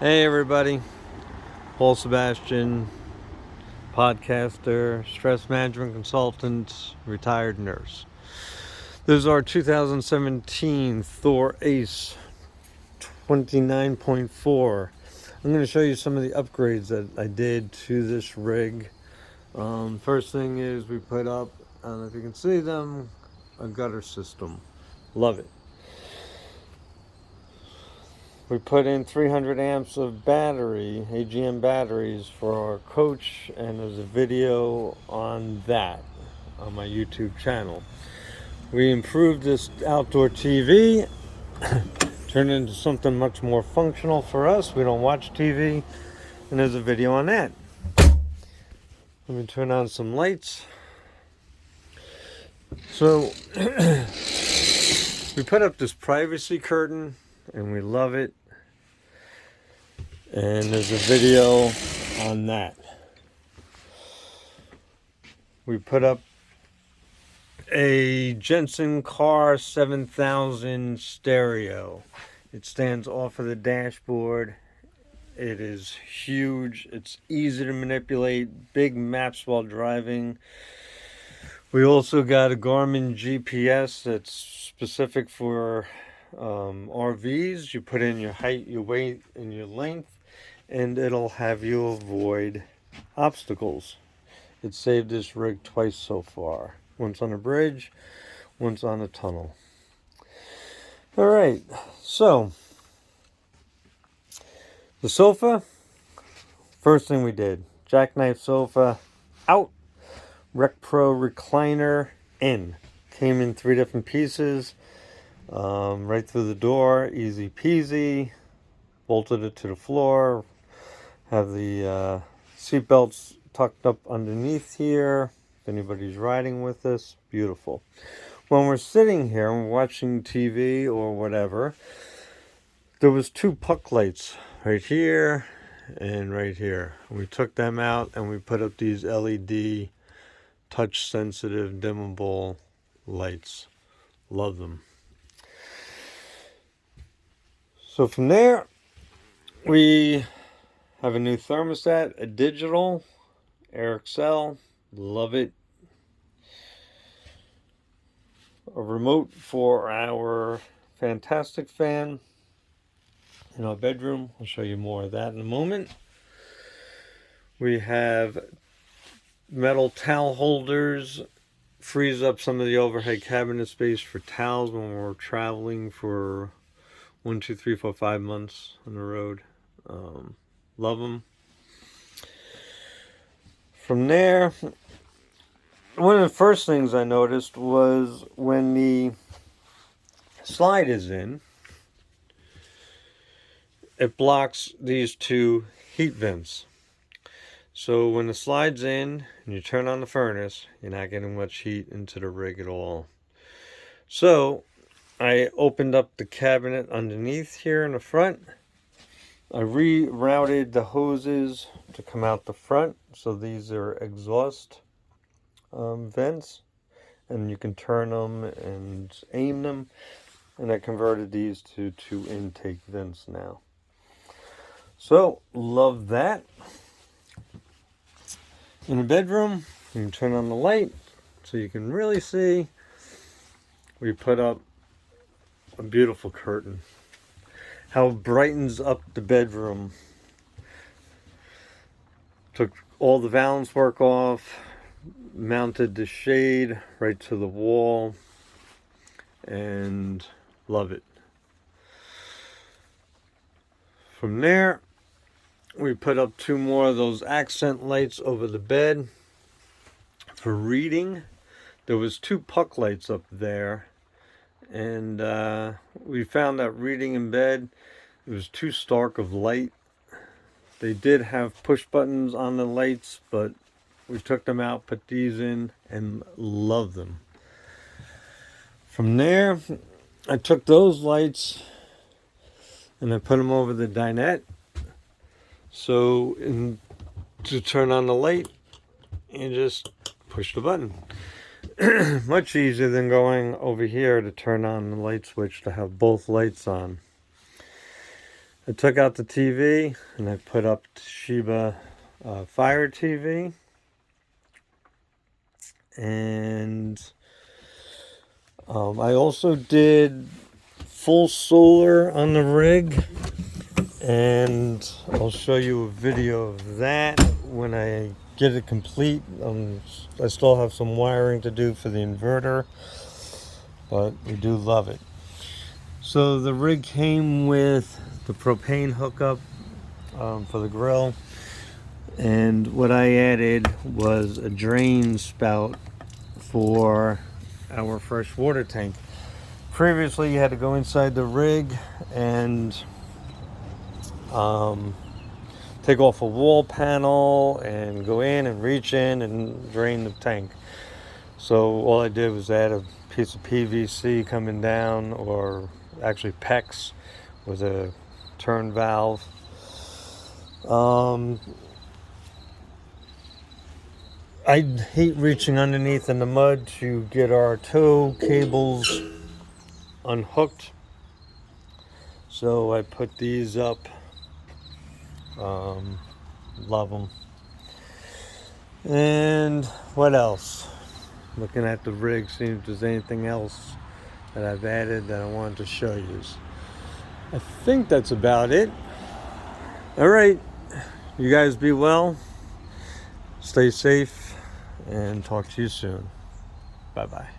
Hey everybody, Paul Sebastian, podcaster, stress management consultant, retired nurse. This is our 2017 Thor ACE 29.4. I'm going to show you some of the upgrades that I did to this rig. First thing is we put up, I don't know if you can see them, a gutter system. Love it. We put in 300 amps of battery, AGM batteries for our coach, and there's a video on that on my YouTube channel. We improved this outdoor TV, turned it into something much more functional for us. We don't watch TV, and there's a video on that. Let me turn on some lights. So, we put up this privacy curtain, and we love it. And there's a video on that. We put up a Jensen CAR 7000 stereo. It stands off of the dashboard. It is huge. It's easy to manipulate. Big maps while driving. We also got a Garmin GPS that's specific for RVs. You put in your height, your weight, and your length, and it'll have you avoid obstacles. It saved this rig twice so far. Once on a bridge, once on a tunnel. All right, so the sofa, first thing we did, jackknife sofa out, Rec Pro recliner in. Came in 3 different pieces, right through the door, easy peasy. Bolted it to the floor. Have the seat belts tucked up underneath here. If anybody's riding with us, beautiful. When we're sitting here and watching TV or whatever, there was 2 puck lights right here and right here. We took them out and we put up these LED touch sensitive dimmable lights. Love them. So from there, we have a new thermostat, a digital Air XL. Love it. A remote for our fantastic fan in our bedroom. I'll show you more of that in a moment. We have metal towel holders. Frees up some of the overhead cabinet space for towels when we're traveling for 1, 2, 3, 4, 5 months on the road. Love them. From there, one of the first things I noticed was when the slide is in, it blocks these 2 heat vents. So when the slide's in and you turn on the furnace, you're not getting much heat into the rig at all. So I opened up the cabinet underneath here in the front. I rerouted the hoses to come out the front. So these are exhaust vents, and you can turn them and aim them. And I converted these to 2 intake vents now. So love that. In the bedroom, you can turn on the light so you can really see. We put up a beautiful curtain. How it brightens up the bedroom. Took all the valance work off, mounted the shade right to the wall, and love it. From there, we put up 2 more of those accent lights over the bed for reading. There was 2 puck lights up there, and we found that reading in bed, it was too stark of light. They did have push buttons on the lights, but we took them out, put these in, and love them. From there, I took those lights and I put them over the dinette. So to turn on the light, you just push the button. Much easier than going over here to turn on the light switch to have both lights on. I took out the TV and I put up Toshiba Fire TV. And I also did full solar on the rig, and I'll show you a video of that when I get it complete. I still have some wiring to do for the inverter, but we do love it. So the rig came with the propane hookup for the grill, and what I added was a drain spout for our fresh water tank. Previously you had to go inside the rig and take off a wall panel and go in and reach in and drain the tank. So all I did was add a piece of PVC coming down, or actually PEX with a turn valve. I hate reaching underneath in the mud to get our tow cables unhooked, so I put these up. Love them. And what else? Looking at the rig, seeing if there's anything else that I've added that I wanted to show you. I think that's about it. All right, you guys be well, stay safe, and talk to you soon. Bye-bye.